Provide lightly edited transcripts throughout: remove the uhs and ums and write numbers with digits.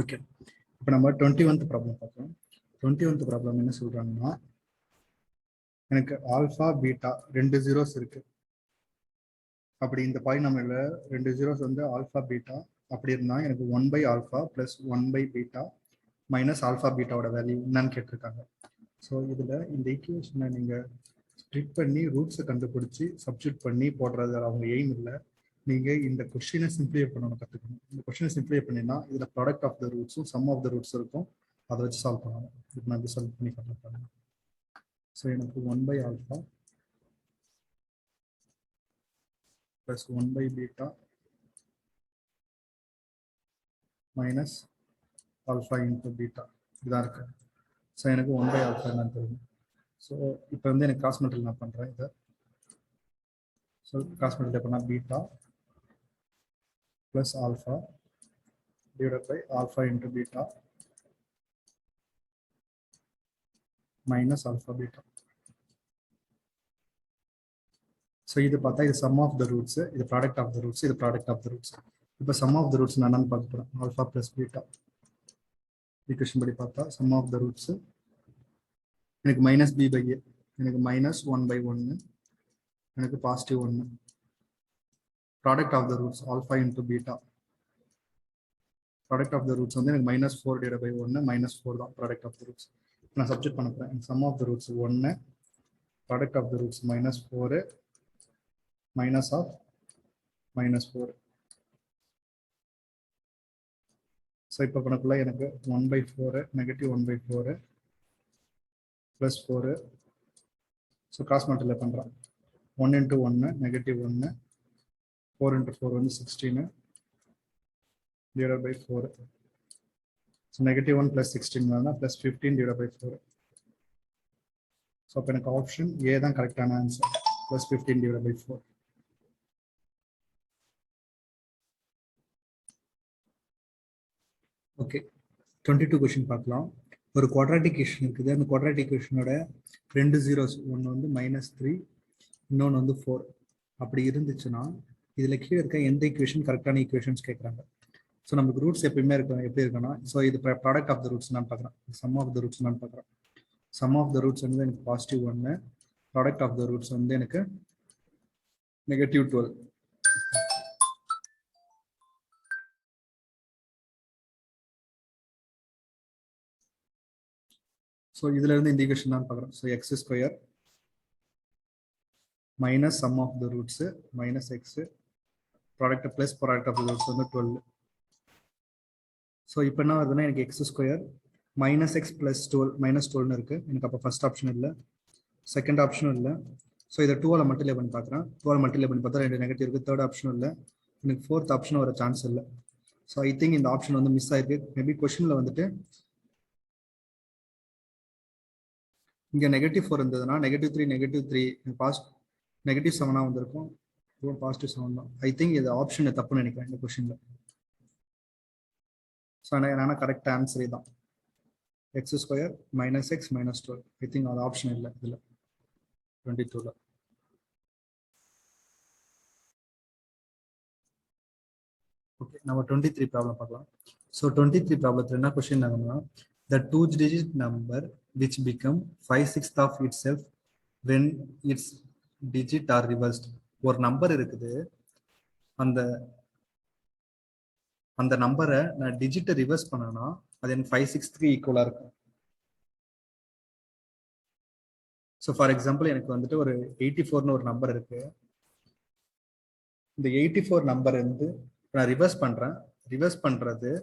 Okay, இப்போ நம்ம 21th problem பார்க்கலாம். 21th ப்ராப்ளம் என்ன சொல்றாங்கன்னா, எனக்கு ஆல்ஃபா பீட்டா ரெண்டு ஜீரோஸ் இருக்கு. அப்படி இந்த பாலினாமியல்ல ரெண்டு ஜீரோஸ் வந்து ஆல்ஃபா பீட்டா அப்படி இருந்தா எனக்கு 1/ஆல்ஃபா ப்ளஸ் 1/பீட்டா மைனஸ் ஆல்ஃபா பீட்டாவோட வேல்யூ என்னன்னு கேட்டிருக்காங்க. ஸோ இதில் இந்த ஈக்குவேஷனை நீங்கள் ஸ்ப்ளிட் பண்ணி ரூட்ஸை கண்டுபிடிச்சி சப்ஸ்டியூட் பண்ணி போடுறது அவங்க எய்ம் இல்லை. நீங்கள் இந்த கொஸ்டினை சிம்பிளிஃபை பண்ணணும் கற்றுக்கணும். இந்த கொஸ்டினை சிம்பிளிஃபை பண்ணினா இதில் ப்ராடக்ட் ஆஃப் த ரூட்ஸும் சம் ஆஃப் த ரூட்ஸ் இருக்கும். அதை வச்சு சால்வ் பண்ணணும். இப்போ நான் எப்படி சால்வ் பண்ணி காட்டுறேன். ஸோ எனக்கு 1/ஆல்ஃபா ப்ளஸ் 1/பீட்டா மைனஸ் ஆல்ஃபா இன்ட்டு பீட்டா இதான் இருக்கு. ஸோ எனக்கு 1/ஆல்ஃபா என்னன்னு தெரியும். ஸோ இப்போ வந்து எனக்கு கிராஸ் மல்டிபிள் நான் பண்ணுறேன் இதை. ஸோ கிராஸ் மல்டிபிள் பண்ணால் beta plus alpha divided by alpha into beta minus alpha beta. So இது பார்த்தா இது sum of the roots, இது product of the roots, இது product of the roots. இப்போ sum of the roots நான் என்னன்னு பார்க்க போறேன். alpha plus beta equation படி பார்த்தா sum of the roots எனக்கு minus b by a, எனக்கு minus 1/1, எனக்கு positive 1. product of the roots alpha into beta, product of the roots வந்து எனக்கு minus 4 divided by 1 minus 4 தான் product of the roots. நான் substitute பண்ண போறேன். sum of the roots 1, product of the roots minus 4 minus of minus 4. So இப்போ பண்ணக்குள்ள எனக்கு 1/4 negative 1/4 plus 4. So cross multiply பண்ணுறேன். 1 into 1 negative 1, 4 into 4 வந்து 16 divided by 4. So negative 1 plus 16 வேணா plus 15 divided by 4. So அப்போ எனக்கு option A தான் கரெக்டான answer, plus 15 divided by 4. Okay, 22 question பார்க்கலாம். ஒரு குவாட்ராட்டிக் ஈக்குவேஷன் இருக்குது. அந்த குவாட்ராட்டிக் ஈக்குவேஷனோட ரெண்டு ஜீரோஸ், ஒன்று வந்து -3, இன்னொன்று வந்து 4 அப்படி இருந்துச்சுன்னா இதில் கீழே இருக்க எந்த ஈக்குவேஷன் கரெக்டான ஈக்குவேஷன்ஸ் கேட்குறாங்க. ஸோ நமக்கு ரூட்ஸ் எப்பயுமே இருக்கும் எப்படி இருக்குன்னா, ஸோ இது ப்ராடக்ட் ஆஃப் த ரூட்ஸ் நான் பார்க்குறேன், சம் ஆஃப் த ரூட்ஸ் நான் பார்க்குறேன். சம் ஆஃப் த ரூட்ஸ் வந்து எனக்கு positive 1, product of the roots வந்து எனக்கு நெகட்டிவ் 12. ஸோ இதுல இருந்து இந்த ஈக்குவேஷன் தான் பார்க்குறோம். So x² minus sum of the roots minus x product plus product of the roots வந்து 12. ஸோ இப்போ என்ன வருதுன்னா எனக்கு x² minus x plus 12 minus 12னு இருக்கு. எனக்கு அப்போ ஃபர்ஸ்ட் ஆப்ஷன் இல்லை, செகண்ட் ஆப்ஷனும் இல்லை. ஸோ இதை 2ஆல் மல்டிப்ளை பண்ணி பார்க்குறேன். 2ஆல் மல்டிப்ளை பண்ணி பார்த்தா ரெண்டு நெகட்டிவ் இருக்குது. தேர்ட் ஆப்ஷனும் இல்லை. எனக்கு ஃபோர்த் ஆப்ஷனும் வர சான்ஸ் இல்லை. ஸோ ஐ திங்க் இந்த ஆப்ஷன் வந்து மிஸ் ஆயிருக்கு. மேபி கொஸ்டினில் வந்துட்டு இங்கே -4 இருந்ததுன்னா -3 -3 -7 வந்திருக்கும். +7 தான். ஐ திங்க் இது ஆப்ஷன் தப்புன்னு நினைக்கிறேன் இந்த கொஸ்டின்ல. ஸோ ஆனால் கரெக்ட் ஆன்சரே தான் x² minus X minus 12. I think அது ஆப்ஷன் இல்லை இதில் 22ல. ஓகே, நம்ம 23 ப்ராப்ளம் பார்க்கலாம். ஸோ 23 ப்ராப்ளத்தில் என்ன கொஸ்டின் ஆகும்னா, the 2-digit number which become 5/6 of itself when its digit are reversed. ஒரு நம்பர் இருக்குது, அந்த அந்த நம்பரை நான் டிஜிட்டை ரிவர்ஸ் பண்ணனா அது எனக்கு 5/6 ஈக்குவலா இருக்கும். ஸோ ஃபார் எக்ஸாம்பிள் எனக்கு வந்துட்டு ஒரு 84ன்னு ஒரு நம்பர் இருக்கு. இந்த 84 நம்பர் வந்து நான் ரிவர்ஸ் பண்றேன். ரிவர்ஸ் பண்றதுக்கு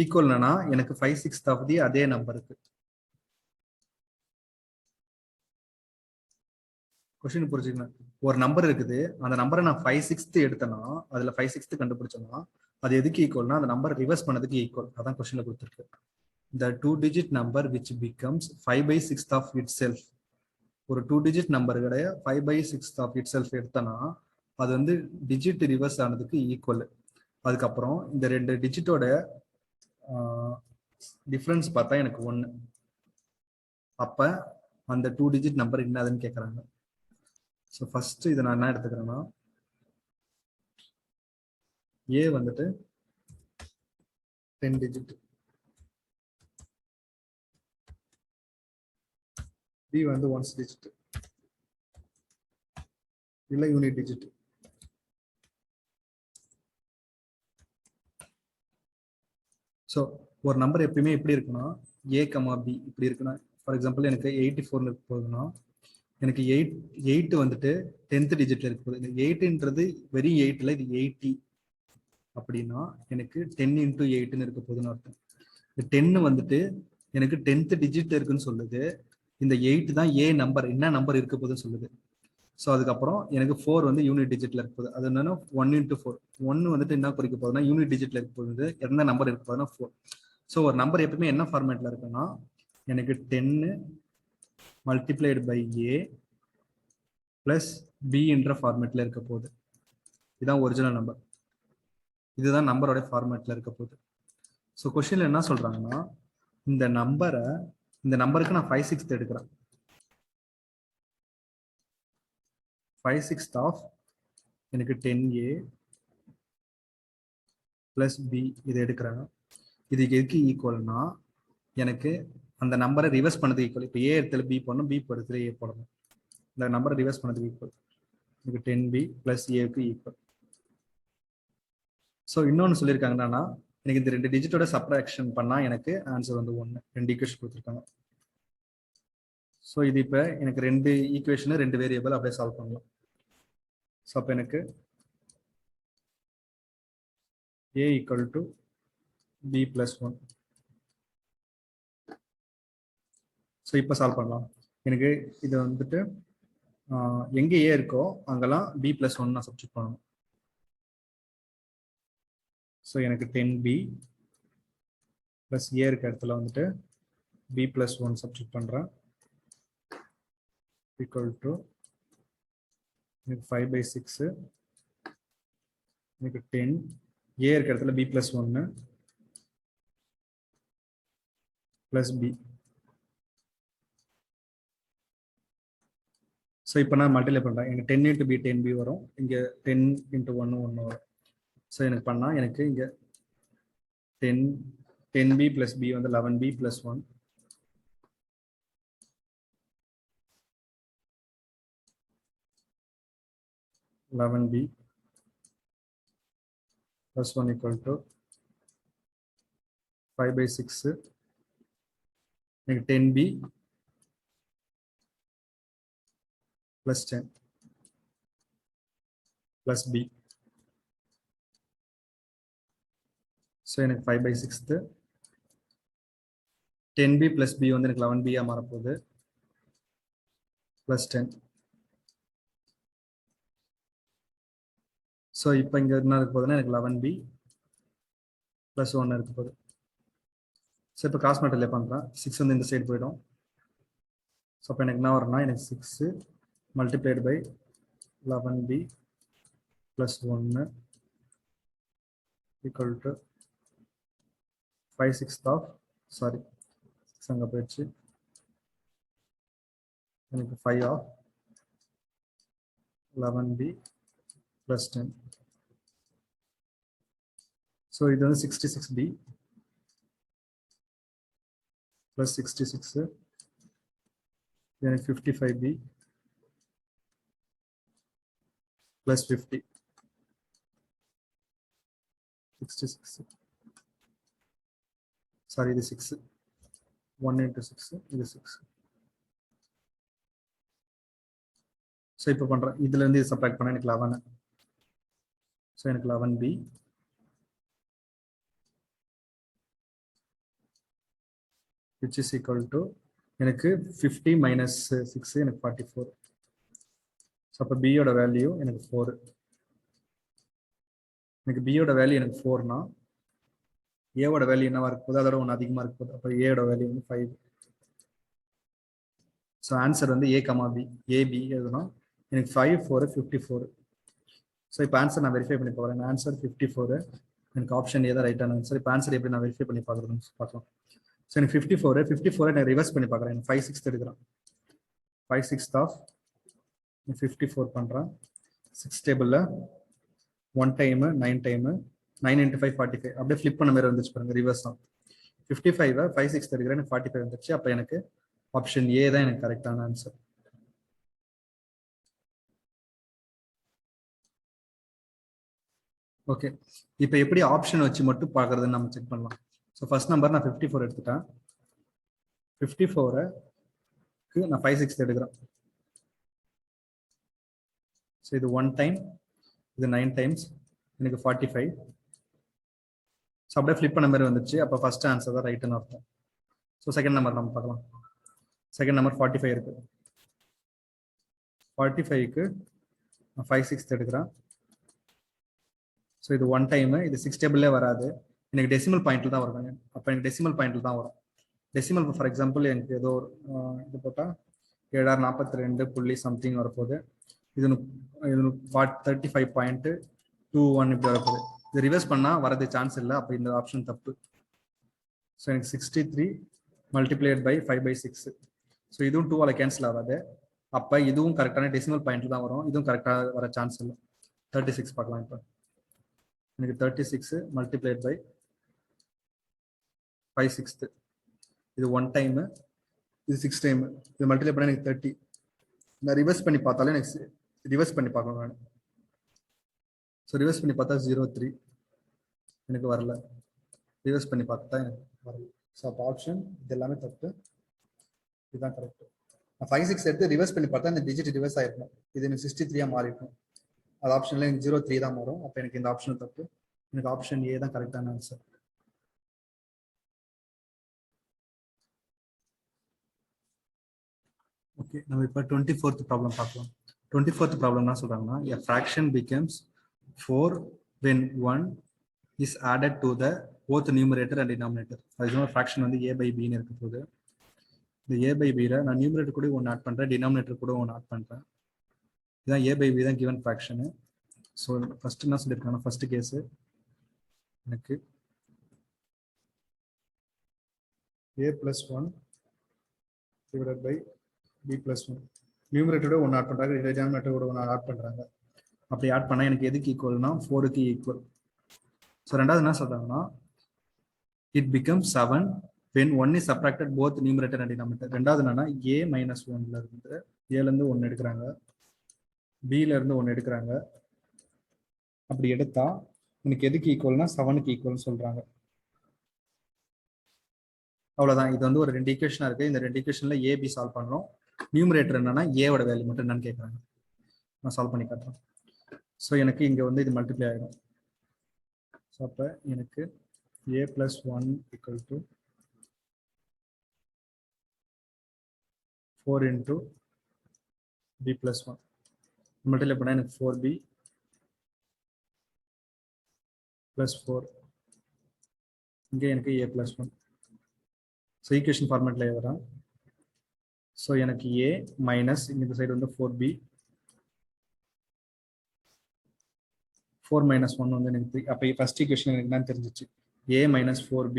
ஈக்குவல்னா எனக்கு 5/6 அதே நம்பருக்கு. கொஸ்டின் புரிஞ்சுக்கணும். ஒரு நம்பர் இருக்குது, அந்த நம்பரை நான் 5/6 எடுத்தேன்னா அதுல 5/6 கண்டுபிடிச்சோம்னா அது எதுக்கு ஈக்குவல்னா அந்த நம்பர் ரிவர்ஸ் பண்ணதுக்கு ஈக்குவல். அதான் கொஸ்டின்ல கொடுத்துருக்கு. The 2-digit number which becomes 5/6 of itself. ஒரு 2-digit நம்பர் கிடையாது 5/6 of itself எடுத்தனா அது வந்து டிஜிட் ரிவர்ஸ் ஆனதுக்கு ஈக்குவல். அதுக்கப்புறம் இந்த ரெண்டு டிஜிட்டோட டிஃபரன்ஸ் பார்த்தா எனக்கு 1. அப்ப அந்த 2-digit நம்பர் என்னதுன்னு கேட்கறாங்க. ஸோ ஃபர்ஸ்ட் இதை நான் என்ன எடுத்துக்கிறேன்னா, ஏ வந்துட்டு 10 digit. B வந்து ஒன்ஸ் டிஜிட் இல்லை யூனிட் டிஜிட். ஸோ ஒரு நம்பர் எப்பயுமே எப்படி இருக்குன்னா A, B இப்படி இருக்குன்னா, ஃபார் எக்ஸாம்பிள் எனக்கு 84 இருக்க போகுதுன்னா எனக்கு 8 வந்துட்டு 10th டிஜிட்ல இருக்க போகுது. இந்த 8ன்றது வெரி 8ல இது 80 அப்படின்னா எனக்கு 10 into 8ன்னு இருக்க போகுதுன்னு அர்த்தம். இந்த 10 வந்துட்டு எனக்கு 10th டிஜிட் இருக்குன்னு சொல்லுது. இந்த 8 தான் ஏ நம்பர், என்ன நம்பர் இருக்க போகுதுன்னு சொல்லுது. ஸோ அதுக்கப்புறம் எனக்கு 4 வந்து யூனிட் டிஜிட்ல இருக்க போகுது. அது என்னன்னா 1 into 4. 1 வந்துட்டு என்ன குறிக்க போகுதுன்னா யூனிட் டிஜிட்ல இருக்க போகுது. எந்த நம்பர் இருக்க போகுதுன்னா 4. ஸோ ஒரு நம்பர் எப்பவுமே என்ன ஃபார்மேட்ல இருக்குன்னா எனக்கு 10 multiplied by A plus B என்ற ஃபார்மேட்ல இருக்க போகுது. இதுதான் ஒரிஜினல் நம்பர். இதுதான் நம்பரோட ஃபார்மேட்ல இருக்க போகுது. ஸோ கொஸ்டின்ல என்ன சொல்றாங்கன்னா இந்த நம்பருக்கு நான் 5/6 எடுக்கிறேன். 5/6 ஆஃப் எனக்கு 10A பிளஸ் பி இது எடுக்கிறேன். இதுக்கு எதுக்கு ஈக்குவல்னா எனக்கு அந்த நம்பரை ரிவர்ஸ் பண்ணது ஈக்குவல். இப்போ ஏ இடத்துல பி போடணும், பி இடத்துல ஏ போடணும். இந்த நம்பரை ரிவர்ஸ் பண்ணது ஈக்குவல். எனக்கு 10B பிளஸ் ஏக்கு ஈக்குவல். ஸோ இன்னொன்று சொல்லியிருக்காங்க என்னன்னா எனக்கு இந்த 2 டிஜிட்டோட சப்ராக்ஷன் பண்ணா எனக்கு ஆன்சர் வந்து 1. 2 ஈக்குவேஷன் கொடுத்துருக்காங்க. ஸோ இது இப்போ எனக்கு 2 ஈக்குவேஷன் 2 வேரியபிள் அப்படியே சால்வ் பண்ணலாம். ஸோ அப்போ எனக்கு A equal to B plus 1. So இப்போ சால்வ் பண்ணலாம். எனக்கு இது வந்துட்டு எங்கே ஏ இருக்கோ அங்கெல்லாம் B plus 1 நான் சப்ஸ்டிட் பண்ணணும். ஸோ எனக்கு 10B plus A இருக்க இடத்துல வந்துட்டு B plus 1 சப்ஸ்டிட் பண்ணுறேன். ஈக்குவல் டு எனக்கு 5/6 எனக்கு 10 A இருக்க இடத்துல B plus 1 plus B. So இப்போ நான் மல்டிப்ளை பண்ணுறேன். எனக்கு 10 into B 10B வரும். இங்கே 10 into 1 1 வரும். ஸோ எனக்கு பண்ணால் எனக்கு இங்கே 10B plus B வந்து 11B plus 1 11B plus 1 equal to 5/6 எனக்கு 10B plus 10 plus B. So எனக்கு 5/6 10B plus B வந்து எனக்கு 11B மாறப்போகுது plus 10. ஸோ இப்போ இங்கே என்ன இருக்க போகுதுன்னா எனக்கு 11B plus 1 இருக்க போகுது. ஸோ இப்போ காஸ் மல்டிப்ளை பண்ணுறேன். 6 வந்து இந்த சைடு போயிடும். ஸோ அப்போ எனக்கு என்ன வரும்னா எனக்கு 6 multiplied by 11B plus 1 equal to 5/6 of sorry 6 அங்கே போயிடுச்சு. எனக்கு 5 ஆஃப் 11B plus 10. ஸோ இது வந்து 66B plus 66 எனக்கு 55B plus 50. 66 சாரி இது 6 1 into 6 இது 6. ஸோ இப்போ பண்ணுறேன். இதுலேருந்து இது சப்ராக்ட் பண்ணால் எனக்கு 11. ஸோ எனக்கு 11B which is equal to எனக்கு 50 minus 6 எனக்கு 44. ஸோ அப்போ பியோட வேல்யூ எனக்கு 4. எனக்கு பியோட வேல்யூ எனக்கு 4னா ஏவோட வேல்யூ என்னவா இருக்க போகுது, அதோட ஒன்று அதிகமாக இருக்க போகுது. அப்போ ஏவோட வேல்யூ வந்து 5. ஸோ ஆன்சர் வந்து A, B ஏபி எதுனா எனக்கு 5 4 54. ஸோ இப்போ ஆன்சர் நான் வெரிஃபை பண்ணி போகிறேன். ஆன்சர் 54. எனக்கு ஆப்ஷன் ஏதான் ரைட்டான ஆன்சர். இப்போ ஆன்சர் எப்படி நான் வெரிஃபை பண்ணி பார்க்குறதுன்னு பார்க்கலாம். ஸோ எனக்கு 54 நான் ரிவர்ஸ் பண்ணி பார்க்குறேன். எனக்கு 5/6 எடுக்கிறேன். 5/6 ஆஃப் 54 பண்ணுறேன். 6 டேபிளில் 1 டைமு 9 டைமு 9 into 5 45. அப்படியே ஃபிளிப் பண்ண மாதிரி வந்துச்சு பாருங்க, ரிவர்ஸ் தான். 55 5 6 எடுக்கிறேன், எனக்கு 45 வந்துச்சு. அப்போ எனக்கு ஆப்ஷன் ஏ தான் எனக்கு கரெக்டான ஆன்சர். ஓகே, இப்போ எப்படி ஆப்ஷன் வச்சு மட்டும் பார்க்கறதுன்னு நம்ம செக் பண்ணலாம். ஸோ ஃபர்ஸ்ட் நம்பர் நான் 54 எடுத்துட்டேன். 54க்கு நான் 5 6 எடுக்கிறேன். ஸோ இது 1 டைம், இது 9 டைம்ஸ், எனக்கு 45. ஸோ அப்படியே ஃபிளிப் பண்ண மாதிரி வந்துச்சு. அப்போ ஃபர்ஸ்ட் ஆன்சர் தான் ரைட்டுன்னு அர்த்தம். ஸோ செகண்ட் நம்பர் நம்ம பார்க்கலாம். செகண்ட் நம்பர் 45 இருக்கு. 45க்கு நான் 5 6 எடுக்கிறேன். ஸோ இது 1 டைமு, இது 6 டேபிள்லே வராது, எனக்கு டெசிமல் பாயிண்ட்ல தான் வருவாங்க. அப்போ எனக்கு டெசிமல் பாயிண்ட்ல தான் வரும். டெசிமல் ஃபார் எக்ஸாம்பிள் எனக்கு ஏதோ ஒரு இது போட்டால் 742 புள்ளி சம்திங் வரப்போகுது. இது 35.21 இப்படி வரப்போகுது. இது ரிவர்ஸ் பண்ணால் வரது சான்ஸ் இல்லை. அப்போ இந்த ஆப்ஷன் தப்பு. ஸோ எனக்கு 63 மல்டிப்ளைட் பை 5/6. ஸோ இதுவும் 2ஆல் கேன்சல் ஆகாது. அப்போ இதுவும் கரெக்டான டெசிமல் பாயிண்ட்ல தான் வரும். இதுவும் கரெக்டாக வர சான்ஸ் இல்லை. 36 பார்க்கலாம். இப்போ எனக்கு 36 மல்டிப்ளைட் பை 5/6. இது 1 டைமு, இது 6 டைமு. இது மல்டிப்ளை பண்ணால் எனக்கு 30. நான் ரிவர்ஸ் பண்ணி பார்த்தாலும் எனக்கு ரிவர்ஸ் பண்ணி பார்க்கணும் நான். ஸோ ரிவர்ஸ் பண்ணி பார்த்தா 03 எனக்கு வரல. ரிவர்ஸ் பண்ணி பார்த்தா எனக்கு வரல. ஸோ அப்போ ஆப்ஷன் இது எல்லாமே தப்பு, இதுதான் கரெக்ட். நான் 5 6 எடுத்து ரிவர்ஸ் பண்ணி பார்த்தா இந்த டிஜிட் ரிவர்ஸ் ஆயிருக்கும். இது எனக்கு 63 மாறிருக்கும். அது ஆப்ஷன்ல எனக்கு 03 தான் வரும். அப்போ எனக்கு இந்த ஆப்ஷன் தப்பு. எனக்கு ஆப்ஷன் ஏ தான் கரெக்டான ஆன்சர். ஓகே, நம்ம இப்போ 24th ப்ராப்ளம் பார்க்கலாம். 24th ப்ராப்ளம் என்ன சொல்றாங்கன்னா, a fraction becomes 4 when 1 is added to the both numerator and denominator. அதுக்கு fraction வந்து a by b ன்னு இருக்க போகுது. இந்த a by b ல நான் நியூமரேட்டர் கூட ஒன்று ஆட் பண்றேன், டினாமினேட்டர் கூட ஒன்று ஆட் பண்றேன். இதான் a by b தான் given fraction. ஸோ ஃபர்ஸ்ட் என்ன சொல்லியிருக்காங்க, ஃபர்ஸ்ட் கேஸ் எனக்கு a plus 1 divided by b plus 1. நியூமரேட்டரோட ஒன்று ஆட் பண்ணுறாங்க, டினாமினேட்டர் கூட ஒன்று ஆட் பண்ணுறாங்க. அப்படி ஆட் பண்ணால் எனக்கு எதுக்கு ஈக்குவல்னா 4க்கு ஈக்குவல். ஸோ ரெண்டாவது என்ன சொல்கிறாங்கன்னா, it become 7 when 1 is subtracted both numerator and denominator. ரெண்டாவது என்னன்னா a minus 1ல இருந்து ஏலேருந்து 1 எடுக்கிறாங்க, பில இருந்து 1 எடுக்கிறாங்க. அப்படி எடுத்தா எனக்கு எதுக்கு ஈக்குவல்னா 7க்கு ஈக்குவல்னு சொல்கிறாங்க. அவ்வளோதான். இது வந்து ஒரு 2 ஈக்குவேஷனாக இருக்குது. இந்த 2 ஈக்குவேஷனில் ஏபி சால்வ் பண்ணணும். நியூமரேட்டர் என்னன்னா ஏவோட வேல்யூ மட்டும் என்னன்னு கேட்குறாங்க. நான் சால்வ் பண்ணி காட்டுறேன். ஸோ எனக்கு இங்கே வந்து இது மல்டிப்ளை ஆகிடும். ஸோ அப்போ எனக்கு a plus 1 equal to 4 into b plus 1. Multiply பண்ணால் எனக்கு 4b plus 4. இங்கே எனக்கு a plus 1. ஸோ ஈக்குவேஷன் ஃபார்மேட்டில் எழுதுறேன். ஸோ எனக்கு a மைனஸ் இந்த சைடு வந்து 4b, 4 minus 1 வந்து எனக்கு 3. அப்போ ஃபர்ஸ்ட் ஈக்குவேஷன் எனக்கு என்னன்னு தெரிஞ்சிச்சு, a minus 4b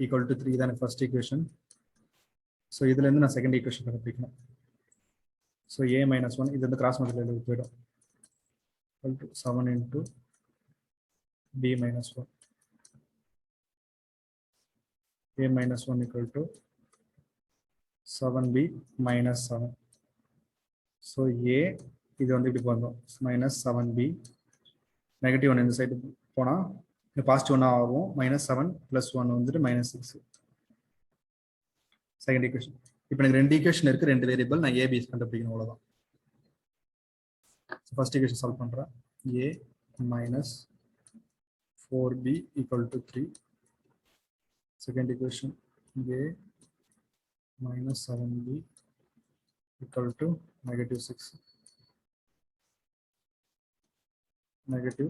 equal to 3 தான் எனக்கு ஃபர்ஸ்ட் ஈக்குவேஷன். ஸோ இதுலேருந்து நான் செகண்ட் ஈக்குவேஷன் கண்டுபிடிக்கணும். ஸோ a minus 1 இது வந்து கிராஸ் மல்டிப்ளை போயிடும். 7 into b minus 1. a minus 1 equal to 7b minus 7. So a இது வந்து இப்படி போகிறோம், மைனஸ் 7b. நெகட்டிவ் 1 இந்த சைடு போனால் பாசிட்டிவ் 1 ஆகும். -7 + 1 வந்துட்டு -6. Second equation. இப்போ எனக்கு 2 ஈக்குவேஷன் இருக்குது, 2 வேரியபிள். நான் ஏபி கண்டுபிடிக்கணும், அவ்வளோதான். ஃபர்ஸ்ட் ஈக்குவேஷன் சால்வ் பண்ணுறேன். a minus 4b equal to 3. Second equation a minus 7b equal to -6. Negative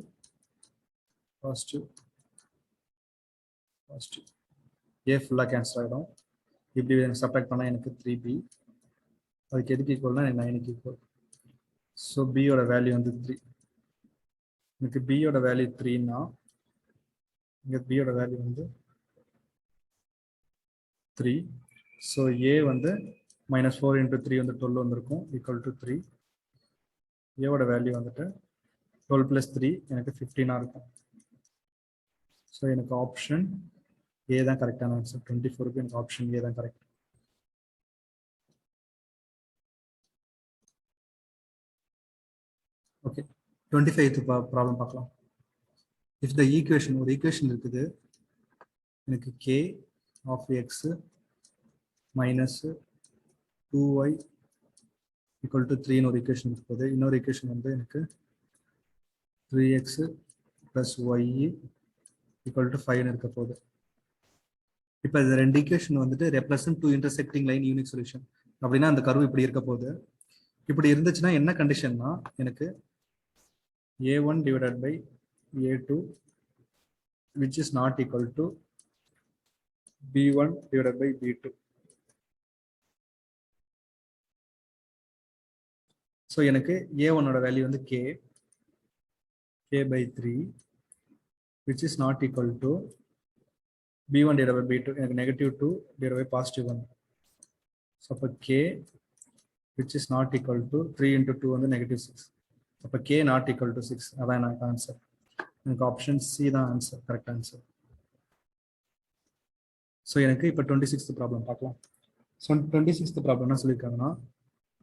positive positive. a ஃபுல்லாக கேன்சல் ஆகிடும். இப்படி சப்ராக்ட் பண்ணால் எனக்கு 3b. அதுக்கு எதுக்கு ஈக்குவல்னா எனக்கு 9க்கு ஈக்குவல். ஸோ பியோட வேல்யூ வந்து 3. எனக்கு பியோட வேல்யூ 3னா இங்கே பியோட வேல்யூ வந்து 3. ஸோ ஏ வந்து -4 into 3 வந்து 12 வந்திருக்கும், ஈக்குவல் டு 3. ஏவோட வேல்யூ வந்துட்டு 12 + 3 எனக்கு 15 இருக்கும். ஸோ எனக்கு ஆப்ஷன் ஏ தான் கரெக்டான ஆன்சர். 24க்கு எனக்கு ஆப்ஷன் ஏ தான் கரெக்ட். ஓகே, 25th ப்ராப்ளம் பார்க்கலாம். இஃப் த ஈக்குவேஷன், ஒரு ஈக்குவேஷன் இருக்குது எனக்கு k of x minus 2y equal to 3ன்னு ஒரு ஈக்குவேஷன் இருக்குது. இன்னொரு ஈக்குவேஷன் வந்து எனக்கு 3x plus y equal to 5ன்னு இருக்க போகுது. இப்போ இந்த ரெண்டு ஈக்குவேஷன் வந்துட்டு represent two intersecting line unique solution. அப்படின்னா அந்த கர்வ் இப்படி இருக்க போகுது. இப்படி இருந்துச்சுன்னா என்ன கண்டிஷன்னா, எனக்கு a1 divided by a2 which is not equal to b1 divided by b2. So எனக்கு a1 ஓட வேல்யூ வந்து k by 3 which is not equal to b1 divided by b2, எனக்கு -2 divided by +1. ஸோ அப்போ k which is not equal to 3 into 2 வந்து -6. அப்போ k not equal to 6. அதான் எனக்கு answer. எனக்கு ஆப்ஷன் சி தான் ஆன்சர், கரெக்ட் ஆன்சர். ஸோ எனக்கு இப்போ 26th ப்ராப்ளம் பார்க்கலாம். ஸோ 26th ப்ராப்ளம் என்ன சொல்லியிருக்காங்கன்னா,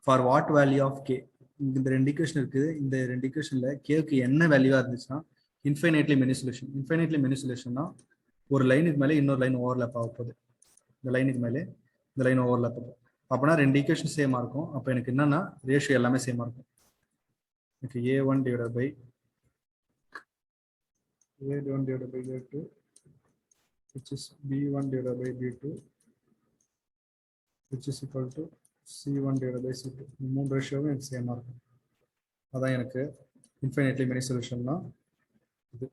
for what value of K, இந்த ரெண்டு ஈக்குவேஷன் இருக்குது. இந்த ரெண்டு ஈக்குவேஷனில் கேக்கு என்ன வேல்யூவாக இருந்துச்சுன்னா infinitely many solution. Infinitely many சொல்யூஷன்னா ஒரு லைனுக்கு மேலே இன்னொரு லைன் ஓவர்லேப் ஆக போகுது. இந்த லைனுக்கு மேலே இந்த லைன் ஓவர்லேப் ஆகும். அப்போனா ரெண்டு ஈக்குவேஷன் சேமாக இருக்கும். அப்போ எனக்கு என்னன்னா ரேஷியோ எல்லாமே சேமாக இருக்கும். எனக்கு a1 divided by a2 which is b1 divided by b2 which is equal to c1 divided by c2. மூணு ரேஷியோவும் எனக்கு சேமாக இருக்கும். அதான் எனக்கு இன்ஃபைனைட்லி மெனி சொல்யூஷன்னா இது.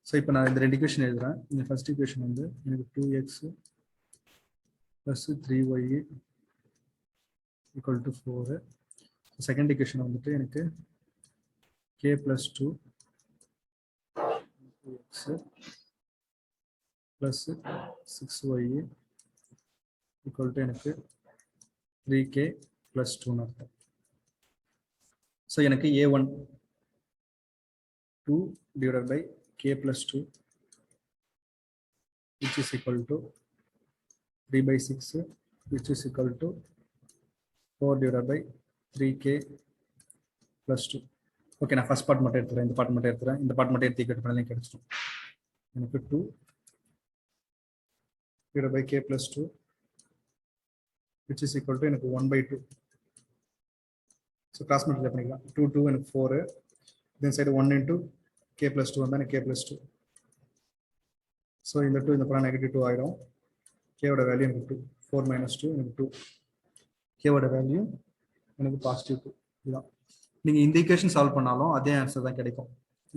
ஸோ இப்போ நான் இந்த ரெண்டு ஈக்குவேஷன் எழுதுறேன். இந்த ஃபர்ஸ்ட் ஈக்குவேஷன் வந்து எனக்கு 2x plus 3y equal to 4. Second equation வந்துட்டு எனக்கு k plus 2 x plus 6y equal to எனக்கு 3k plus 2 அர்த்தம். ஸோ எனக்கு a1 2 divided by k plus 2 which is equal to 3 by 6 which is equal to 4 divided by 3k plus 2. Okay, நான் first part மட்டும் எடுத்துக்கிறேன், இந்த part மட்டும் எடுத்துக்கிறேன். இந்த பார்ட் மட்டும் எடுத்து கட் பண்ணி கிடைச்சிடும். எனக்கு 2 divided by k plus 2 which is equal to எனக்கு 1 by 2. ஸோ கிராஸ் மல்டிப்ளை பண்ணிக்கலாம். 2 2 எனக்கு 4. தென் சைடு 1 into k plus 2 வந்தால் எனக்கு k plus 2. ஸோ இந்த 2 இந்த படம் -2 ஆகிடும். கேவோட வேல்யூ எனக்கு 2. 4 minus 2 எனக்கு 2. கேவோட வேல்யூ எனக்கு +2. இதுதான். நீங்கள் இந்த ஈக்குவேஷன் சால்வ் பண்ணாலும் அதே ஆன்சர் தான் கிடைக்கும்.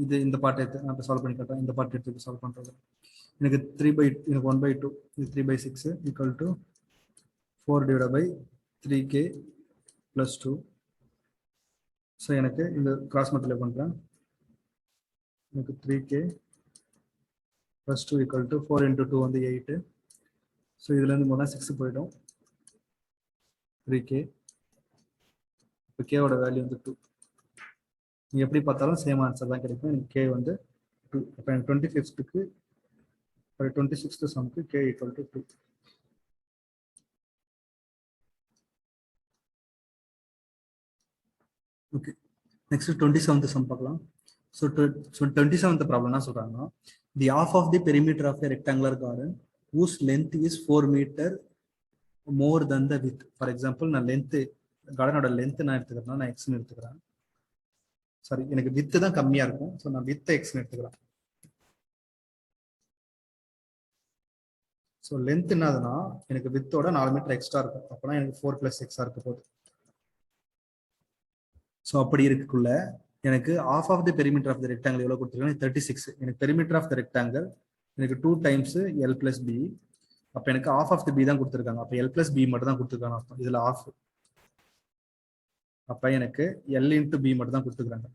இது இந்த பார்ட் எடுத்து நான் இப்போ சால்வ் பண்ணி காட்டுறேன். இந்த பார்ட் எடுத்து சால்வ் பண்ணுறது எனக்கு 1 by 2 இது 3 by 6 equal to 4 divided by 3k plus 2. So எனக்கு இந்த கிராஸ் மல்டிப்ளை பண்ணுறேன். எனக்கு 3k plus 2 equal to 4 into 2 வந்து 8. ஸோ இதுலேருந்து போனால் 6 போயிடும். 3k இப்போ கேவோட வேல்யூ வந்து 2. நீங்கள் எப்படி பார்த்தாலும் சேம் ஆன்சர் தான் கிடைக்கும். எனக்கு கே வந்து 2. இப்போ எனக்கு 25th 26th சம்க்கு k equal to 2. Okay, next 27th sum பார்க்கலாம். ஸோ 27th ப்ராப்ளம் என்ன சொல்கிறாங்கன்னா, the of of the perimeter of a rectangular garden whose length is 4 meter more than the width. For example நான் length கார்டனோட length நான் எடுத்துக்கிறேன்னா நான் எக்ஸ்ன்னு எடுத்துக்கிறேன். சாரி, எனக்கு வித்து தான் கம்மியாக இருக்கும். ஸோ நான் வித்தை எக்ஸ்ன்னு எடுத்துக்கிறேன். ஸோ லென்த் என்னதுன்னா எனக்கு வித்தோட 4 மீட்டர் எக்ஸ்ட்ரா இருக்கும். அப்போனா எனக்கு 4 + x இருக்க போகுது. ஸோ அப்படி இருக்குள்ள எனக்கு of of the perimeter of the rectangle எவ்வளோ கொடுத்துருக்காங்க? 36. எனக்கு பெரிமீட்டர் ஆஃப் த ரெக்டாங்கிள் எனக்கு 2 times l + b. அப்போ எனக்கு ஆஃப் ஆஃப் தி பி தான் கொடுத்துருக்காங்க. அப்போ l + b மட்டும் தான் கொடுத்துருக்காங்க அர்த்தம். இதில் ஆஃப். அப்போ எனக்கு l × b மட்டும் தான் கொடுத்துருக்காங்க.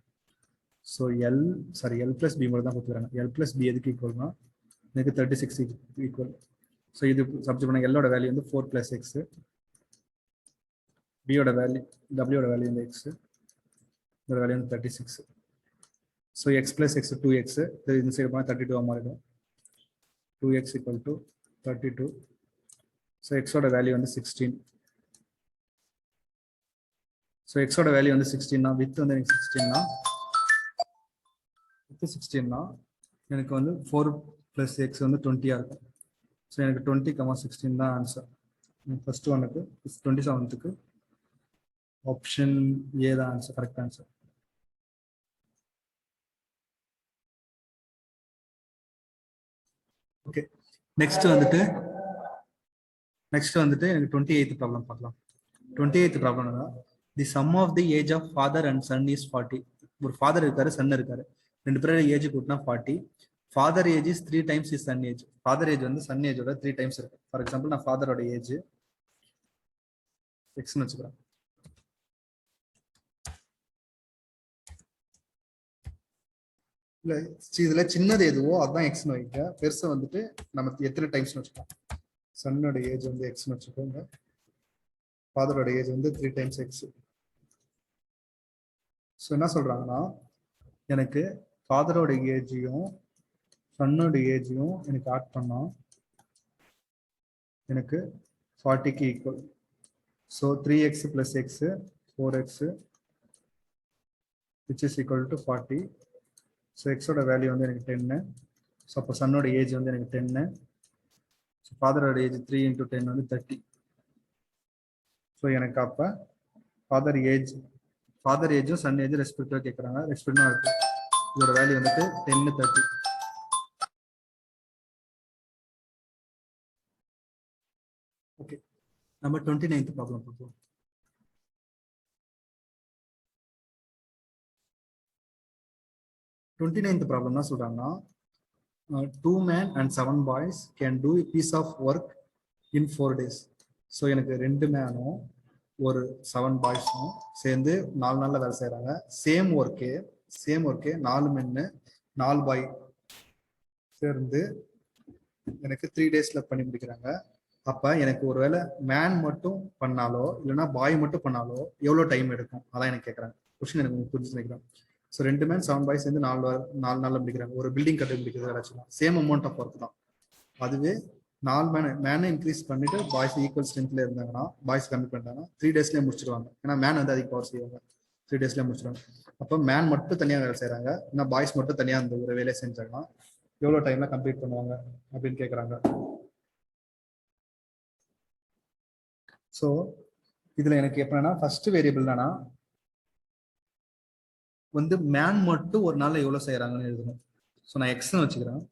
ஸோ l + b மட்டும் தான் கொடுத்துருக்காங்க. l + b எதுக்கு ஈக்குவல்னா எனக்கு 36 ஈக்குவல். ஸோ இது சப்ஜெக்ட் பண்ண எல்லோட வேல்யூ வந்து 4 + x, பியோட வேல்யூ டபிள்யூட வேல்யூ வந்து x, இதோட வேல்யூ வந்து 36. ஸோ x + x 2x, இந்த சைடு போனால் 32 மாறிடும். 2x equal to 32. So x ஓட வேல்யூ வந்து 16. So x ஓட வேல்யூ வந்து 16 னா width வந்து எனக்கு 16 னா width 16 னா எனக்கு வந்து 4 plus x வந்து 20 ஆ இருக்கும். ஸோ எனக்கு 20, 16 தான் ஆன்சர். ஃபர்ஸ்ட் ஒன்னுக்கு 27க்கு ஆப்ஷன் ஏ தான் answer, correct answer. Okay, next வந்துட்டு எனக்கு 28th ப்ராப்ளம் பார்க்கலாம். 28th problem the sum of the age of father and son is 40. ஒரு ஃபாதர் இருக்காரு, சன் இருக்காரு, ரெண்டு பேரோட ஏஜ் கூட்டினா 40. Father age is 3 times is Sun age. Father age வந்து சன் ஏஜோட 3 times இருக்கு. ஃபார் எக்ஸாம்பிள் நான் ஃபாதரோட ஏஜ் எக்ஸ்னு வச்சுக்கிறேன். இல்ல இதுல சின்னது எதுவோ அதுதான் எக்ஸ்னு வைக்க, பெருசை வந்துட்டு நம்ம எத்தனை டைம்ஸ்னு வச்சுக்கலாம். சன்னோட ஏஜ் வந்து எக்ஸ்னு வச்சுக்கோங்க, ஃபாதரோட ஏஜ் வந்து 3 times எக்ஸ். ஸோ என்ன சொல்றாங்கன்னா, எனக்கு ஃபாதரோட ஏஜையும் சன்னோட ஏஜையும் எனக்கு ஆட் பண்ணா எனக்கு 40க்கு equal. So 3x plus x 4x which is equal to 40. So எக்ஸோட வேல்யூ வந்து எனக்கு 10. ஸோ அப்போ சன்னோட ஏஜ் வந்து எனக்கு 10. ஸோ ஃபாதரோட ஏஜ் 3 into 10 வந்து 30. ஸோ எனக்கு அப்போ ஃபாதர் ஏஜும் சன் ஏஜும் ரெஸ்பெக்டிவாக கேட்குறாங்க. ரெஸ்பெக்டிவாக இருக்கு. இதோட வேல்யூ வந்துட்டு 10, 30. ஓகே, நம்ம 29th ப்ராப்ளம் பார்ப்போம். 29th ப்ராப்ளம் என்ன சொல்றாங்கன்னா, 2 men and 7 boys can do a piece of work in 4 days. So எனக்கு 2 மேனும் ஒரு 7 பாய்ஸும் சேர்ந்து 4 நாள்ல வேலை செய்யறாங்க. சேம் ஒர்க்கே 4 மென்னு 4 பாய் சேர்ந்து எனக்கு 3 daysல பண்ணி முடிக்கிறாங்க. அப்ப எனக்கு ஒருவேளை மேன் மட்டும் பண்ணாலோ இல்லைன்னா பாய் மட்டும் பண்ணாலோ எவ்வளோ டைம் எடுக்கும், அதான் எனக்கு கேட்கறாங்க. கொஸ்டின் எனக்கு புரிஞ்சு நினைக்கிறேன். ஸோ 2 men 7 பாய்ஸ் சேர்ந்து 4 நாள்ல முடிக்கிறாங்க. ஒரு பில்டிங் கட்டி முடிக்கிறது வச்சுக்கலாம், சேம் அமௌண்ட் ஆஃப் ஒர்க் தான். அதுவே 4 மேனை இன்க்ரீஸ் பண்ணிட்டு பாய்ஸ் ஈக்குவல் ஸ்ட்ரென்த்ல இருந்தாங்கன்னா, பாய்ஸ் கம்மி பண்ணிட்டாங்கன்னா 3 daysலயே முடிச்சிருவாங்க. ஏன்னா மேன் வந்து அதிக பவர் செய்வாங்க, 3 daysலயே முடிச்சிருவாங்க. அப்போ மேன் மட்டும் தனியாக வேலை செய்யறாங்க, ஏன்னா பாய்ஸ் மட்டும் தனியாக அந்த ஒரு வேலையை செஞ்சாங்கன்னா எவ்வளோ டைம்ல கம்ப்ளீட் பண்ணுவாங்க அப்படின்னு கேட்குறாங்க. ஸோ இதுல எனக்கு எப்படின்னா, ஃபர்ஸ்ட் வேரியபிள் என்னன்னா வந்து மேன் மட்டும் ஒரு நாள்ல எவ்வளவு செய்யறாங்கன்னு எழுதணும். ஸோ நான் எக்ஸ்னு வச்சுக்கிறேன்.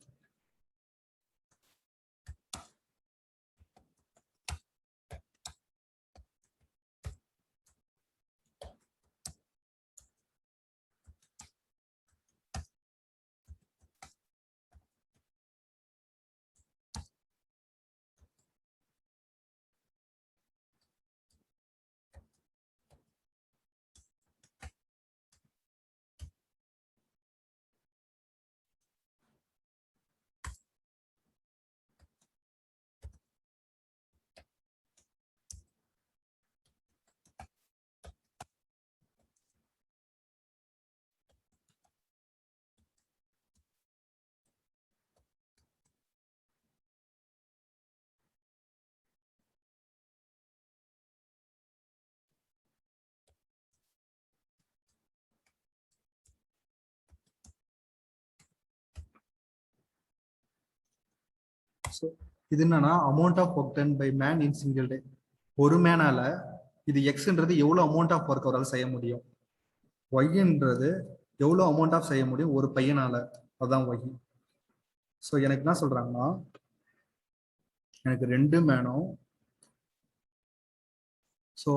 ஸோ இது என்னன்னா amount of work done by man in single day. ஒரு மேனால இது எக்ஸ்ன்றது எவ்வளவு அமௌண்ட் ஆஃப் ஒர்க் அவரால் செய்ய முடியும், ஒய்ன்றது எவ்வளவு அமௌண்ட் ஆஃப் செய்ய முடியும் ஒரு பையனால, அதுதான் ஒய். ஸோ எனக்கு என்ன சொல்றாங்கன்னா, எனக்கு 2 மேனும், ஸோ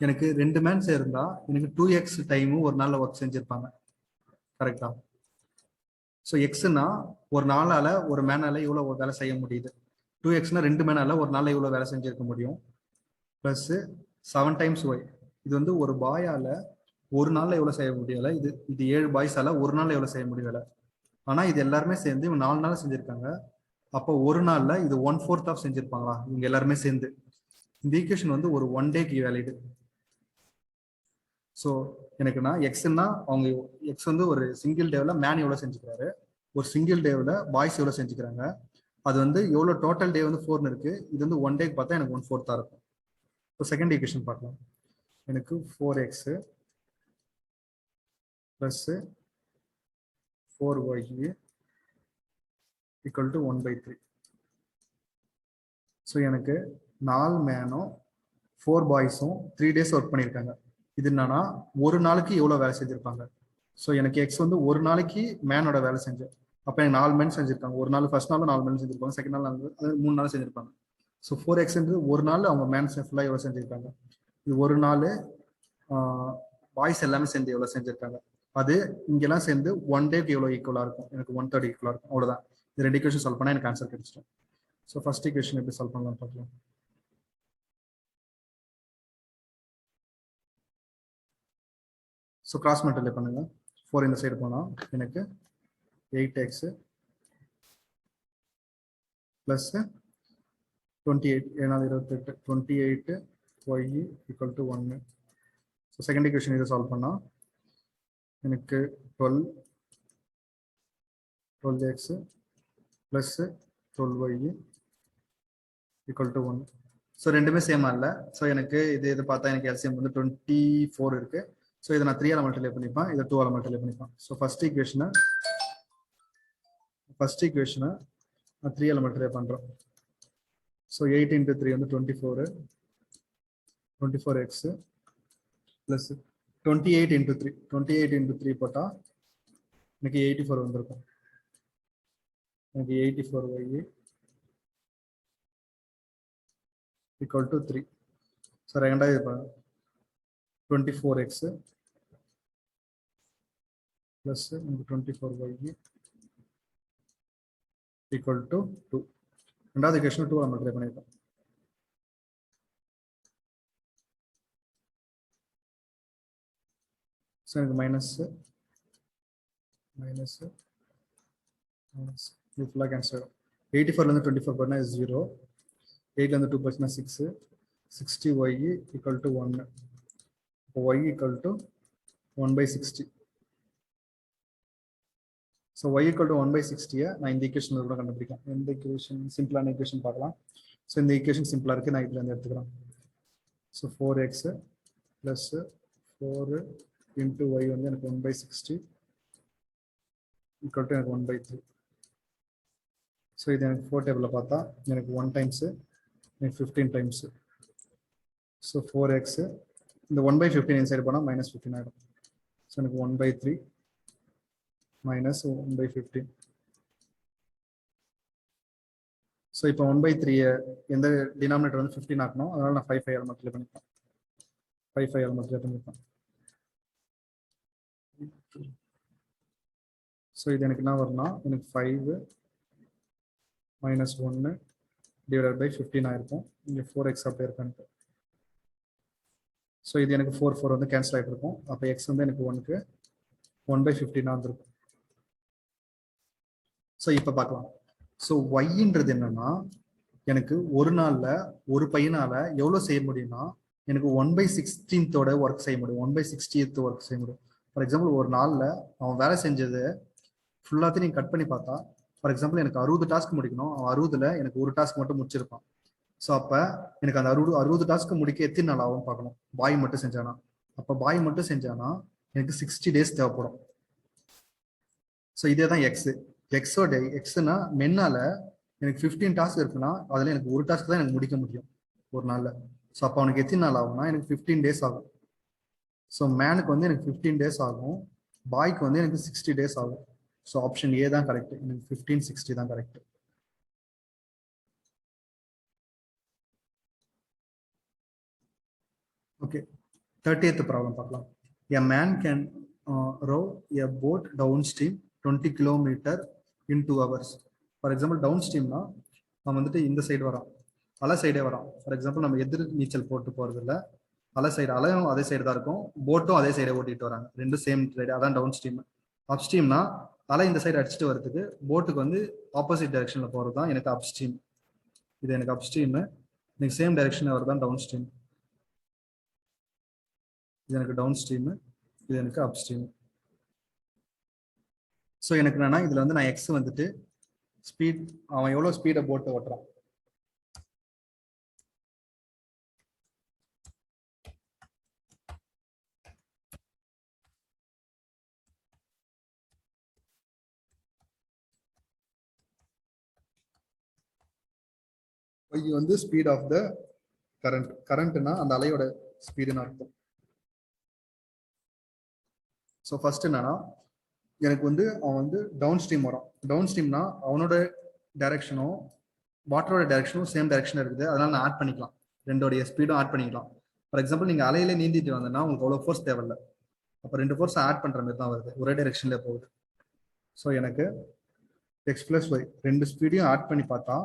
எனக்கு 2 மேன் சேர்ந்தா எனக்கு 2x டைமும் ஒரு நாள்ல ஒர்க் செஞ்சிருப்பாங்க, கரெக்டா? ஸோ எக்ஸ்னா ஒரு நாளால ஒரு மேனால இவ்வளவு வேலை செய்ய முடியுது. 2xனா 2 மேனால ஒரு நாள்ல இவ்வளவு வேலை செஞ்சிருக்க முடியும். பிளஸ் 7 times ஒய், இது வந்து ஒரு பாயால ஒரு நாள்ல எவ்வளவு செய்ய முடியல, இது 7 பாய்ஸால ஒரு நாள்ல எவ்வளவு செய்ய முடியல. ஆனா இது எல்லாருமே சேர்ந்து 4 நாள் செஞ்சிருக்காங்க. அப்போ ஒரு நாள்ல இது 1/4 ஆஃப் செஞ்சிருப்பாங்களா இவங்க எல்லாருமே சேர்ந்து. இந்த ஈக்குவேஷன் வந்து ஒரு 1 டேக்கு வேலிடு. ஸோ எனக்குன்னா எக்ஸ்ன்னா அவங்க எக்ஸ் வந்து ஒரு சிங்கிள் டேவில் மேன் எவ்வளோ செஞ்சுக்கிறாரு, ஒரு சிங்கிள் டேவில் பாய்ஸ் எவ்வளோ செஞ்சுக்கிறாங்க. அது வந்து எவ்வளோ டோட்டல் டே வந்து 4 இருக்கு, இது வந்து 1 டேக்கு பார்த்தா எனக்கு 1/4 இருக்கும். இப்போ செகண்ட் ஈக்குவேஷன் பார்க்கலாம். எனக்கு 4x plus 4y equal to 1/3. So எனக்கு 4 மேனும் 4 பாய்ஸும் 3 டேஸ் ஒர்க் பண்ணியிருக்காங்க. இது என்னன்னா ஒரு நாளைக்கு எவ்வளோ வேலை செஞ்சிருப்பாங்க. ஸோ எனக்கு எக்ஸ் வந்து ஒரு நாளைக்கு மேனோட வேலை செஞ்சேன். அப்போ எனக்கு 4 மேன் செஞ்சிருக்காங்க. ஒரு நாள் ஃபர்ஸ்ட் நாளும் 4 மேன் செஞ்சிருப்பாங்க, செகண்ட் நாள் 3 நாள் செஞ்சிருப்பாங்க. ஸோ 4x ஒரு நாள் அவங்க மேன் ஃபுல்லாக எவ்வளோ செஞ்சிருக்காங்க. இது ஒரு நாள் பாய்ஸ் எல்லாமே சேர்ந்து எவ்வளோ செஞ்சிருக்காங்க. அது இங்கெல்லாம் சேர்ந்து 1 டேக்கு எவ்வளோ ஈக்குவலாக இருக்கும், எனக்கு 1/3 ஈக்குவலாக இருக்கும். அவ்வளோதான். இது 2 ஈக்குவேஷன் சால்வ் பண்ணால் எனக்கு ஆன்சர் கிடைச்சிடும். ஸோ ஃபர்ஸ்ட் ஈக்குவேஷன் எப்படி சால்வ் பண்ணலாம் பார்க்கலாம். ஸோ கிராஸ் மல்டிப்ளை பண்ணுங்க. 4 இந்த சைடு போனால் எனக்கு 8x plus 28, 28 28y equal to 1. So second equation இதை சால்வ் பண்ணால் எனக்கு 12x plus 12y equal to 1. So ரெண்டுமே சேமா இல்லை. ஸோ எனக்கு இது பார்த்தா எனக்கு எல்சிஎம் வந்து 24 இருக்கு. ஸோ இதை நான் 3ஆல் மல்டிப்ளை பண்ணிப்பேன், இதை 2ஆல் மல்டிப்ளை பண்ணிப்பேன். ஸோ ஃபர்ஸ்ட் ஈக்குவேஷனை நான் 3ஆல் மல்டிப்ளை பண்ணுறோம். ஸோ 8 × 3 வந்து 24, 24x ப்ளஸ் 28 × 3, 28 × 3 போட்டால் எனக்கு 84 வந்திருக்கும். எனக்கு 84y ஈக்குவல் டு 3. ஸோ ரெண்டாவது 24x plus 24y equal to 2. ரெண்டாவது ஈக்குவேஷன் 2 மல்டிப்ளை பண்ணியிருக்கோம். ஸோ எனக்கு மைனஸ் இது ஃபுல்லாக கேன்சல் ஆகும். 84லேருந்து 24 போனால் 0, 8லேருந்து 2 போச்சுன்னா 6, 60y ஈக்குவல் டு 1. இப்போ y equal to 1/60. So y equal to 1/60 நான் இந்த ஈக்குவேஷன் கூட கண்டுபிடிக்கலாம். இந்த ஈக்குவேஷன் சிம்பிளான ஈக்குவேஷன் பார்க்கலாம். ஸோ இந்த ஈக்குவேஷன் சிம்பிளாக இருக்குது, நான் இதில் இருந்து எடுத்துக்கிறேன். ஸோ 4x ப்ளஸ் 4 × y வந்து எனக்கு 1/60 ஈக்குவல் டு எனக்கு 1/3. ஸோ இது எனக்கு 4 டேபிளில் பார்த்தா எனக்கு 1 டைம்ஸு எனக்கு 15 டைம்ஸு. ஸோ 4x இந்த 1/15 இன்சைடு போனால் -15 ஆகிடும். ஸோ எனக்கு 1/3 மைனஸ் 1/15. ஸோ இப்போ 1/3 எந்த டினாமினேட்டர் வந்து 15 ஆக்கணும், அதனால நான் 5/5 மல்டிப்ளை பண்ணிப்பேன். 5/5 மல்டிப்ளை பண்ணிப்பேன். ஸோ இது எனக்கு என்ன வரும்னா எனக்கு 5 - 1 டிவைடட் பை 15 ஆயிருக்கும். இங்கே 4x அப்படியே இருக்கான்ட்டு. ஸோ இது எனக்கு 4 வந்து கேன்சல் ஆகிட்டு இருக்கும். அப்போ எக்ஸ் வந்து எனக்கு 1க்கு 1/15 வந்துருக்கும். ஸோ இப்போ பார்க்கலாம். ஸோ ஒய்ன்றது என்னன்னா எனக்கு ஒரு நாளில் ஒரு பையனால எவ்வளோ செய்ய முடியும்னா எனக்கு 1/16 ஒர்க் செய்ய முடியும், 1/60 ஒர்க் செய்ய முடியும். ஃபார் எக்ஸாம்பிள் ஒரு நாளில் அவன் வேலை செஞ்சது ஃபுல்லாத்தையும் நீங்கள் கட் பண்ணி பார்த்தா, ஃபார் எக்ஸாம்பிள் எனக்கு 60 டாஸ்க் முடிக்கணும், அவன் 60ல் எனக்கு ஒரு டாஸ்க் மட்டும் முடிச்சிருப்பான். ஸோ அப்போ எனக்கு அந்த 60 டாஸ்க்கு முடிக்க எத்தனை நாள் ஆகும் பார்க்கணும். பாய் மட்டும் செஞ்சானா, அப்போ பாய் மட்டும் செஞ்சானா எனக்கு 60 டேஸ் தேவைப்படும். ஸோ இதே தான் எக்ஸோட எக்ஸ்னா மென்னால எனக்கு 15 டாஸ்க் இருக்குன்னா அதில் எனக்கு ஒரு டாஸ்க் தான் எனக்கு முடிக்க முடியும் ஒரு நாளில். ஸோ அப்போ அவனுக்கு எத்தனை நாள் ஆகும்னா எனக்கு 15 டேஸ் ஆகும். ஸோ மேனுக்கு வந்து எனக்கு 15 டேஸ் ஆகும், பாய்க்கு வந்து எனக்கு 60 டேஸ் ஆகும். ஸோ ஆப்ஷன் ஏ தான் கரெக்ட், எனக்கு 1560 தான் கரெக்ட். ஓகே, 30th ப்ராப்ளம் பார்க்கலாம். A man can row a boat downstream 20 km in 2 hours. For example down ஸ்ட்ரீம்னா நம்ம வந்துட்டு இந்த சைடு வரோம், அலை சைடே வரோம். ஃபார் எக்ஸாம்பிள் நம்ம எதிர் நீச்சல் போட்டு போகிறது இல்லை, அலை சைடு, அலையும் அதே சைடு தான் இருக்கும், போட்டும் அதே சைடே ஓட்டிட்டு வராங்க, ரெண்டும் சேம் சைடு, அதான் டவுன் ஸ்ட்ரீம். அப் ஸ்ட்ரீம்னா அலை இந்த சைடு அடிச்சுட்டு வரதுக்கு போட்டுக்கு வந்து ஆப்போசிட் டைரக்ஷனில் போகிறது தான் எனக்கு அப் ஸ்ட்ரீம். இது எனக்கு அப் ஸ்ட்ரீமு, எனக்கு சேம் டைரக்ஷனில் வருது தான் டவுன் ஸ்ட்ரீம். இது எனக்கு டவுன் ஸ்ட்ரீமு, இது எனக்கு அப் ஸ்ட்ரீம். ஸோ எனக்கு என்னன்னா இதில் வந்து நான் எக்ஸ் வந்துட்டு ஸ்பீட், அவன் எவ்வளோ ஸ்பீடை போட்டு ஓட்டுறான். y வந்து ஸ்பீட் ஆஃப் த கரண்ட். கரண்ட்னா அந்த அலையோட ஸ்பீடுன்னு அர்த்தம். ஸோ ஃபர்ஸ்ட் என்னன்னா, எனக்கு வந்து அவன் வந்து டவுன் ஸ்ட்ரீம் வரான். டவுன் ஸ்ட்ரீம்னா அவனோட டைரக்ஷனும் வாட்டரோட டைரக்ஷனும் சேம் டைரக்ஷன் இருக்குது. அதனால நான் ஆட் பண்ணிக்கலாம், ரெண்டோடைய ஸ்பீடும் ஆட் பண்ணிக்கலாம். ஃபார் எக்ஸாம்பிள் நீங்கள் அலையில நீந்திட்டு வந்தேன்னா உங்களுக்கு அவ்வளோ ஃபோர்ஸ் தேவையில்லை. அப்போ ரெண்டு ஃபோர்ஸ் ஆட் பண்ணுற மாதிரி தான் வருது, ஒரே டைரக்ஷன்ல போகுது. ஸோ எனக்கு எக்ஸ் பிளஸ் ஒய் ரெண்டு ஸ்பீடையும் ஆட் பண்ணி பார்த்தா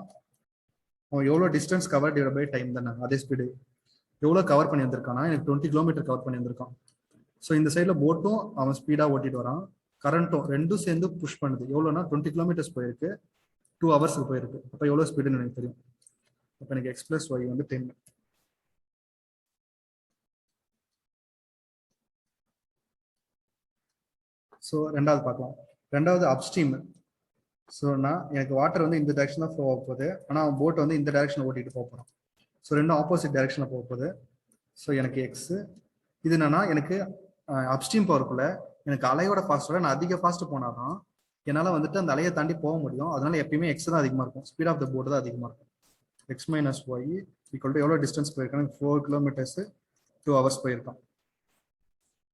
அவன் எவ்வளோ distance cover divide by time தானே. அதே ஸ்பீடு எவ்வளோ கவர் பண்ணி வந்திருக்கானா, எனக்கு 20 கிலோமீட்டர் கவர் பண்ணி வந்திருக்கான். ஸோ இந்த சைடில் போட்டும் அவன் ஸ்பீடாக ஓட்டிட்டு வரான், கரண்ட்டும் ரெண்டும் சேர்ந்து புஷ் பண்ணுது. எவ்வளோனா 20 கிலோமீட்டர்ஸ் போயிருக்கு, 2 ஹவர்ஸுக்கு போயிருக்கு. அப்போ எவ்வளோ ஸ்பீடுன்னு எனக்கு தெரியும். அப்போ எனக்கு எக்ஸ் பிளஸ் ஒய் வந்து 10. ஸோ ரெண்டாவது பார்க்கலாம். ரெண்டாவது அப்ஸ்ட்ரீம். ஸோ நான் எனக்கு வாட்டர் வந்து இந்த டைரக்ஷன் தான் ஃப்ளோ ஆக போகுது, ஆனால் போட் வந்து இந்த டைரக்ஷன் ஓட்டிட்டு போக போகிறோம். ஸோ ரெண்டும் ஆப்போசிட் டைரக்ஷனில் போக போகுது. ஸோ எனக்கு எக்ஸ். இது என்னன்னா, எனக்கு அப்ஸ்ட்ரீம் பவருக்குள்ள எனக்கு அலையோட ஃபாஸ்ட்டோட நான் அதிக ஃபாஸ்ட் போனாதான் என்னால் வந்துட்டு அந்த அலையை தாண்டி போக முடியும். அதனால எப்பயுமே எக்ஸ் தான் அதிகமாக இருக்கும், ஸ்பீட் ஆஃப் த போட் தான் அதிகமாக இருக்கும். X minus Y equal to எவ்வளோ டிஸ்டன்ஸ் போயிருக்காங்க, 4 கிலோமீட்டர்ஸ் 2 ஹவர்ஸ் போயிருக்கான்.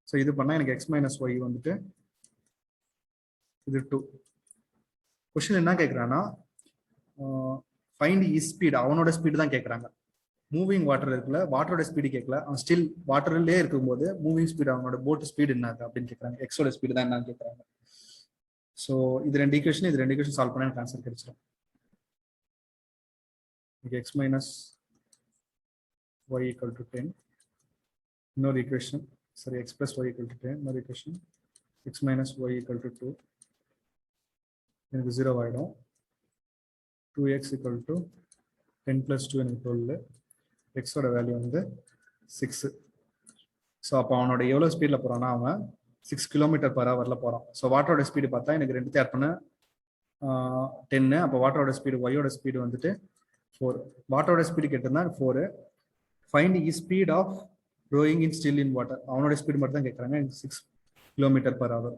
ஸோ இது பண்ணால் எனக்கு எக்ஸ் மைனஸ் ஒய் வந்துட்டு இது 2. கொஸ்டின் என்ன கேட்குறான்னா, ஃபைண்ட் இஸ் ஸ்பீட், அவனோட ஸ்பீடு தான் கேட்குறாங்க. மூவிங் வாட்டர் இருக்குல்ல, வாட்டரோட ஸ்பீடு கேட்கல, அவன் ஸ்டில் வாட்டர்லேயே இருக்கும்போது மூவிங் ஸ்பீடு அவனோட போட் ஸ்பீடு என்ன அப்படின்னு கேட்குறாங்க. எக்ஸோட ஸ்பீடு தான் என்னன்னு கேட்குறாங்க. ஸோ இது ரெண்டு ஈக்குவேஷன் சால்வ் பண்ண எனக்கு ஆன்சர் கிடைச்சிடும். X minus Y equal to 10. இன்னொரு ஈக்குவேஷன், சரி, X plus Y equal to 10. இன்னொரு equation X minus Y equal to 2. எனக்கு 0 ஆகிடும். 2x ஈக்குவல் டு 10 + 2 எனக்கு 12. எக்ஸோட வேல்யூ வந்து 6. ஸோ அப்போ அவனோட எவ்வளோ ஸ்பீடில் போகிறான்னா அவன் 6 km/h போகிறான். ஸோ வாட்டரோட ஸ்பீடு பார்த்தா எனக்கு ரெண்டுத்தையும் ஆட் பண்ண 10. அப்போ வாட்டரோட ஸ்பீடு ஒய்யோட ஸ்பீடு வந்துட்டு 4. வாட்டரோட ஸ்பீடு கேட்டிருந்தா 4. Find is speed of rowing in still in water, அவனோட ஸ்பீடு மட்டும் தான் கேட்குறாங்க. 6 km/h.